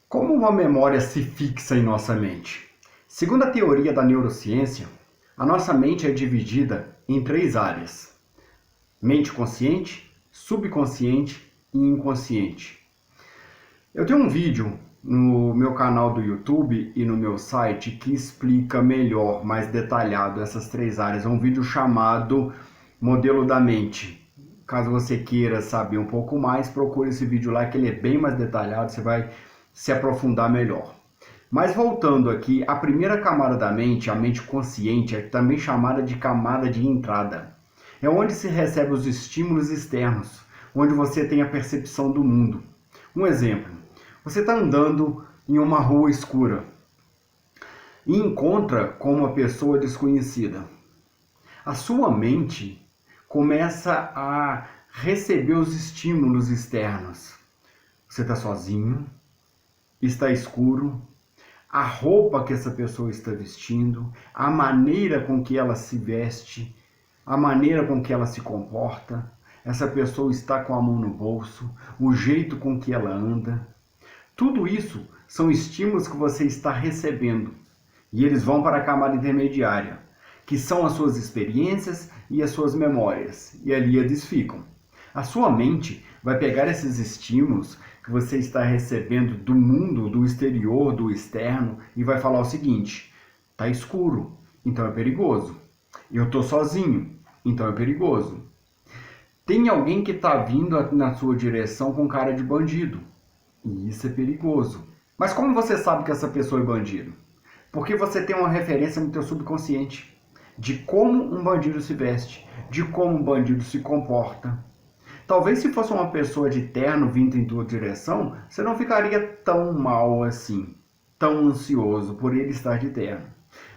Como uma memória se fixa em nossa mente? Segundo a teoria da neurociência, a nossa mente é dividida em três áreas: mente consciente, subconsciente e inconsciente. Eu tenho um vídeo no meu canal do YouTube e no meu site que explica melhor, mais detalhado essas três áreas. É um vídeo chamado Modelo da Mente. Caso você queira saber um pouco mais, procure esse vídeo lá que ele é bem mais detalhado, você vai se aprofundar melhor. Mas voltando aqui, a primeira camada da mente, a mente consciente, é também chamada de camada de entrada. É onde se recebe os estímulos externos, onde você tem a percepção do mundo. Um exemplo, você está andando em uma rua escura e encontra com uma pessoa desconhecida. A sua mente começa a receber os estímulos externos. Você está sozinho, está escuro, a roupa que essa pessoa está vestindo, a maneira com que ela se veste, a maneira com que ela se comporta, essa pessoa está com a mão no bolso, o jeito com que ela anda. Tudo isso são estímulos que você está recebendo e eles vão para a camada intermediária, que são as suas experiências e as suas memórias, e ali eles ficam. A sua mente vai pegar esses estímulos que você está recebendo do mundo, do exterior, do externo, e vai falar o seguinte: tá escuro, então é perigoso. Eu tô sozinho, então é perigoso. Tem alguém que está vindo na sua direção com cara de bandido, e isso é perigoso. Mas como você sabe que essa pessoa é bandido? Porque você tem uma referência no teu subconsciente de como um bandido se veste, de como um bandido se comporta. Talvez se fosse uma pessoa de terno vindo em tua direção, você não ficaria tão mal assim, tão ansioso por ele estar de terno.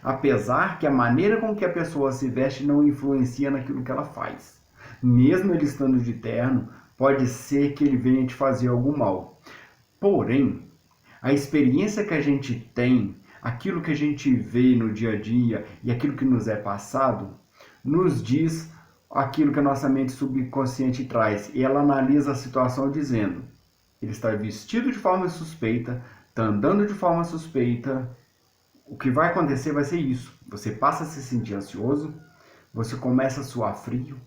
Apesar que a maneira com que a pessoa se veste não influencia naquilo que ela faz. Mesmo ele estando de terno, pode ser que ele venha te fazer algum mal. Porém, a experiência que a gente tem, aquilo que a gente vê no dia a dia e aquilo que nos é passado, nos diz aquilo que a nossa mente subconsciente traz. E ela analisa a situação dizendo: ele está vestido de forma suspeita, está andando de forma suspeita. O que vai acontecer vai ser isso. Você passa a se sentir ansioso, você começa a suar frio,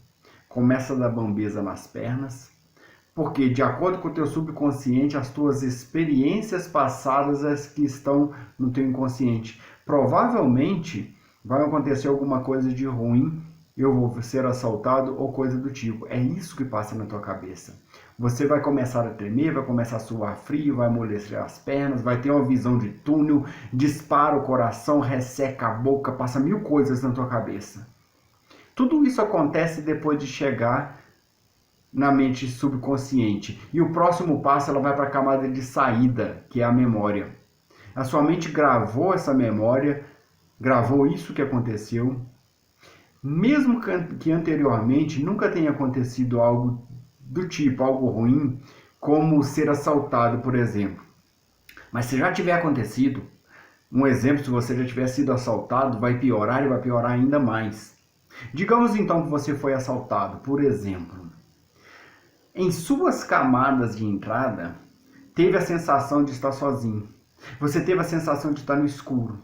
começa a dar bambeza nas pernas, porque de acordo com o teu subconsciente, as tuas experiências passadas as que estão no teu inconsciente. Provavelmente vai acontecer alguma coisa de ruim, eu vou ser assaltado ou coisa do tipo. É isso que passa na tua cabeça. Você vai começar a tremer, vai começar a suar frio, vai amolecer as pernas, vai ter uma visão de túnel, dispara o coração, resseca a boca, passa mil coisas na tua cabeça. Tudo isso acontece depois de chegar na mente subconsciente. E o próximo passo, ela vai para a camada de saída, que é a memória. A sua mente gravou essa memória, gravou isso que aconteceu, mesmo que anteriormente nunca tenha acontecido algo do tipo, algo ruim, como ser assaltado, por exemplo. Mas se já tiver acontecido, um exemplo, se você já tiver sido assaltado, vai piorar e vai piorar ainda mais. Digamos então que você foi assaltado, por exemplo. Em suas camadas de entrada, teve a sensação de estar sozinho. Você teve a sensação de estar no escuro.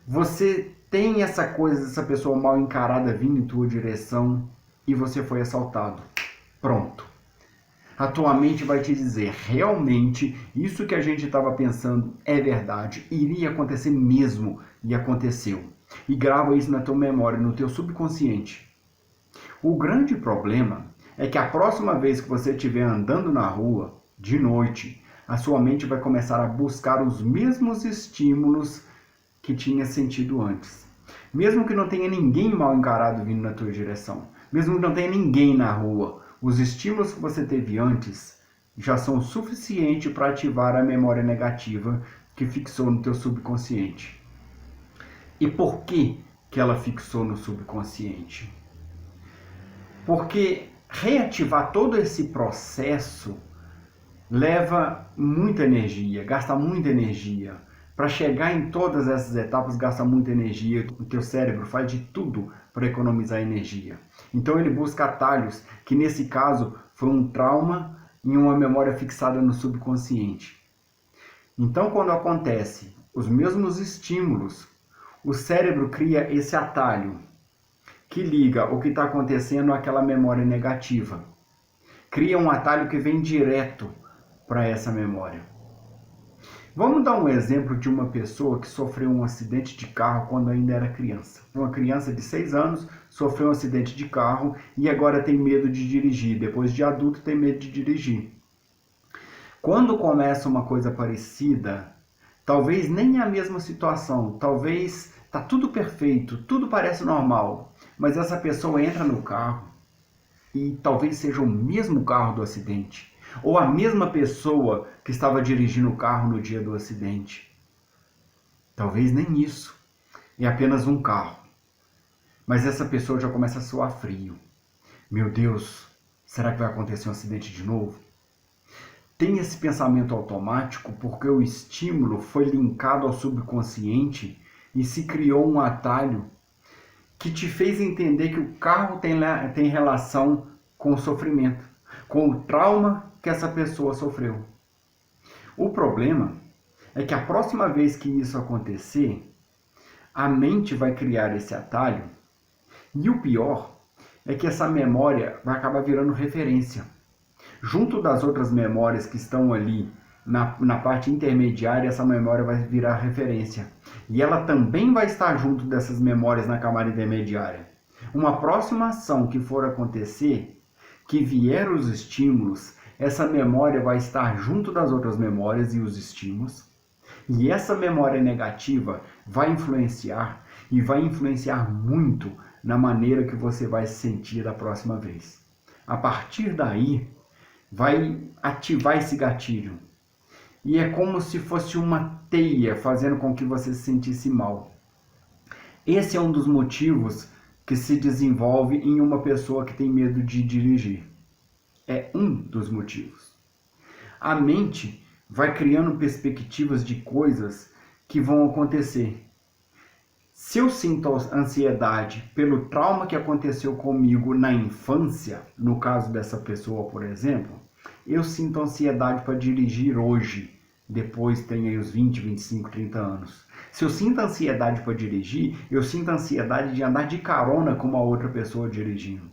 Você tem essa coisa dessa pessoa mal encarada vindo em tua direção e você foi assaltado. Pronto. A tua mente vai te dizer, realmente, isso que a gente estava pensando é verdade, iria acontecer mesmo e aconteceu. E grava isso na tua memória, no teu subconsciente. O grande problema é que a próxima vez que você estiver andando na rua, de noite, a sua mente vai começar a buscar os mesmos estímulos que tinha sentido antes. Mesmo que não tenha ninguém mal encarado vindo na tua direção, mesmo que não tenha ninguém na rua, os estímulos que você teve antes já são o suficiente para ativar a memória negativa que fixou no teu subconsciente. E por que ela fixou no subconsciente? Porque reativar todo esse processo leva muita energia, gasta muita energia. Para chegar em todas essas etapas, gasta muita energia. O teu cérebro faz de tudo para economizar energia. Então ele busca atalhos, que nesse caso foi um trauma em uma memória fixada no subconsciente. Então, quando acontece os mesmos estímulos, o cérebro cria esse atalho que liga o que está acontecendo àquela memória negativa. Cria um atalho que vem direto para essa memória. Vamos dar um exemplo de uma pessoa que sofreu um acidente de carro quando ainda era criança. Uma criança de 6 anos sofreu um acidente de carro e agora tem medo de dirigir. Depois de adulto tem medo de dirigir. Quando começa uma coisa parecida, talvez nem a mesma situação, talvez está tudo perfeito, tudo parece normal, mas essa pessoa entra no carro e talvez seja o mesmo carro do acidente, ou a mesma pessoa que estava dirigindo o carro no dia do acidente. Talvez nem isso, é apenas um carro. Mas essa pessoa já começa a suar frio. Meu Deus, será que vai acontecer um acidente de novo? Tem esse pensamento automático porque o estímulo foi linkado ao subconsciente e se criou um atalho que te fez entender que o carro tem relação com o sofrimento, com o trauma que essa pessoa sofreu. O problema é que a próxima vez que isso acontecer, a mente vai criar esse atalho e o pior é que essa memória vai acabar virando referência. Junto das outras memórias que estão ali na parte intermediária, essa memória vai virar referência. E ela também vai estar junto dessas memórias na camada intermediária. Uma próxima ação que for acontecer, que vier os estímulos, essa memória vai estar junto das outras memórias e os estímulos. E essa memória negativa vai influenciar e vai influenciar muito na maneira que você vai se sentir da próxima vez. A partir daí, vai ativar esse gatilho. E é como se fosse uma teia fazendo com que você se sentisse mal. Esse é um dos motivos que se desenvolve em uma pessoa que tem medo de dirigir. É um dos motivos. A mente vai criando perspectivas de coisas que vão acontecer. Se eu sinto ansiedade pelo trauma que aconteceu comigo na infância, no caso dessa pessoa, por exemplo, eu sinto ansiedade para dirigir hoje, depois tenho aí os 20, 25, 30 anos. Se eu sinto ansiedade para dirigir, eu sinto ansiedade de andar de carona com uma outra pessoa dirigindo.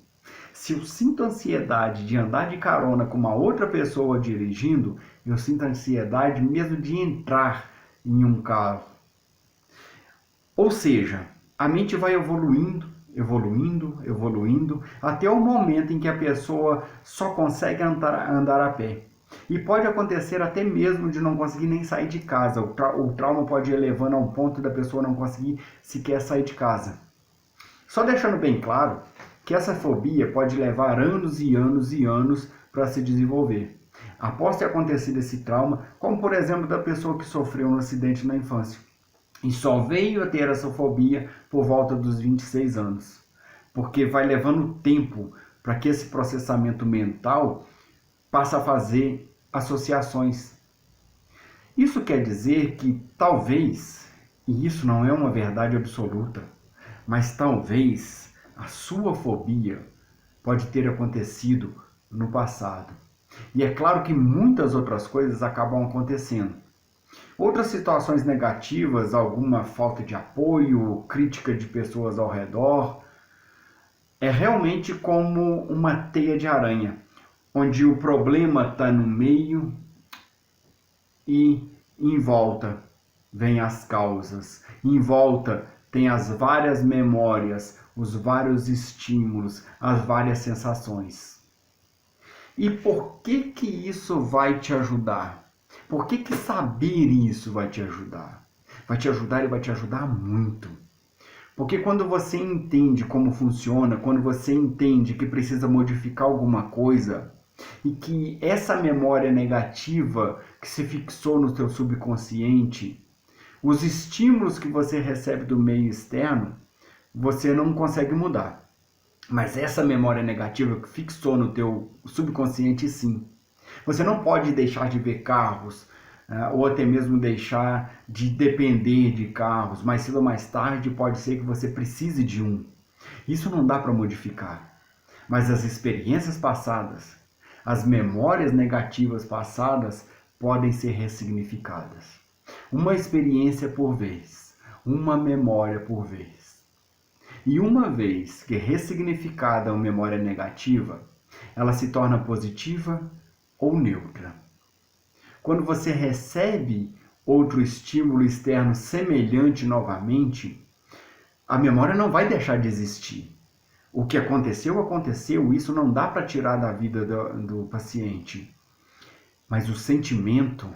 Se eu sinto ansiedade de andar de carona com uma outra pessoa dirigindo, eu sinto ansiedade mesmo de entrar em um carro. Ou seja, a mente vai evoluindo, até o momento em que a pessoa só consegue andar a pé. E pode acontecer até mesmo de não conseguir nem sair de casa. O trauma pode ir elevando a um ponto da pessoa não conseguir sequer sair de casa. Só deixando bem claro que essa fobia pode levar anos e anos e anos para se desenvolver. Após ter acontecido esse trauma, como por exemplo da pessoa que sofreu um acidente na infância. E só veio a ter essa fobia por volta dos 26 anos. Porque vai levando tempo para que esse processamento mental passe a fazer associações. Isso quer dizer que talvez, e isso não é uma verdade absoluta, mas talvez a sua fobia pode ter acontecido no passado. E é claro que muitas outras coisas acabam acontecendo. Outras situações negativas, alguma falta de apoio, crítica de pessoas ao redor, é realmente como uma teia de aranha, onde o problema está no meio e em volta vem as causas, em volta tem as várias memórias, os vários estímulos, as várias sensações. E por que isso vai te ajudar? Por que saber isso vai te ajudar? Vai te ajudar e vai te ajudar muito. Porque quando você entende como funciona, quando você entende que precisa modificar alguma coisa, e que essa memória negativa que se fixou no seu subconsciente, os estímulos que você recebe do meio externo, você não consegue mudar. Mas essa memória negativa que fixou no teu subconsciente, sim. Você não pode deixar de ver carros, ou até mesmo deixar de depender de carros. Mais cedo ou mais tarde pode ser que você precise de um. Isso não dá para modificar. Mas as experiências passadas, as memórias negativas passadas podem ser ressignificadas. Uma experiência por vez, uma memória por vez. E uma vez que ressignificada uma memória negativa, ela se torna positiva ou neutra. Quando você recebe outro estímulo externo semelhante novamente, a memória não vai deixar de existir. O que aconteceu, aconteceu, isso não dá para tirar da vida do paciente. Mas o sentimento,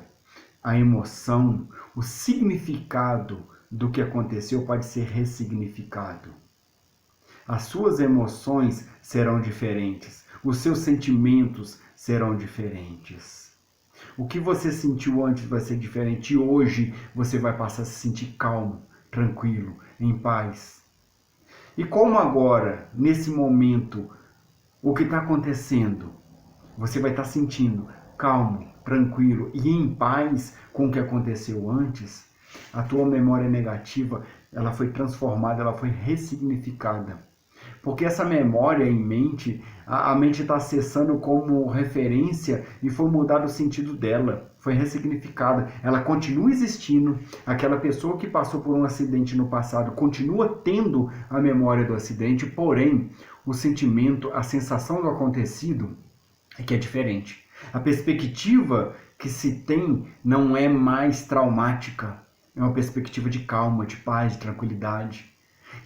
a emoção, o significado do que aconteceu pode ser ressignificado. As suas emoções serão diferentes, os seus sentimentos serão diferentes. O que você sentiu antes vai ser diferente e hoje você vai passar a se sentir calmo, tranquilo, em paz. E como agora, nesse momento, o que está acontecendo, você vai estar sentindo calmo, tranquilo e em paz com o que aconteceu antes, a tua memória negativa, ela foi transformada, ela foi ressignificada. Porque essa memória em mente, a mente está acessando como referência e foi mudado o sentido dela, foi ressignificada. Ela continua existindo, aquela pessoa que passou por um acidente no passado continua tendo a memória do acidente, porém, o sentimento, a sensação do acontecido é que é diferente. A perspectiva que se tem não é mais traumática, é uma perspectiva de calma, de paz, de tranquilidade.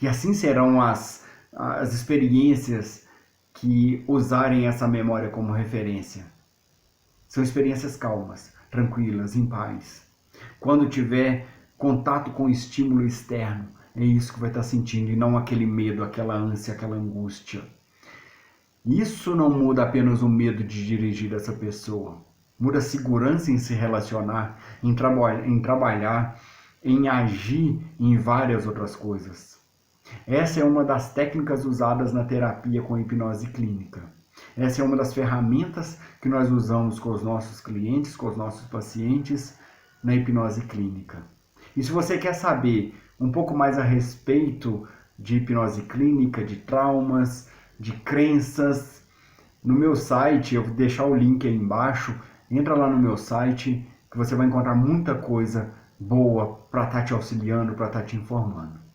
E assim serão as experiências que usarem essa memória como referência. São experiências calmas, tranquilas, em paz. Quando tiver contato com o estímulo externo, é isso que vai estar sentindo e não aquele medo, aquela ânsia, aquela angústia. Isso não muda apenas o medo de dirigir essa pessoa. Muda a segurança em se relacionar, em trabalhar, em agir em várias outras coisas. Essa é uma das técnicas usadas na terapia com hipnose clínica. Essa é uma das ferramentas que nós usamos com os nossos clientes, com os nossos pacientes na hipnose clínica. E se você quer saber um pouco mais a respeito de hipnose clínica, de traumas, de crenças, no meu site, eu vou deixar o link aí embaixo, entra lá no meu site que você vai encontrar muita coisa boa para estar te auxiliando, para estar te informando.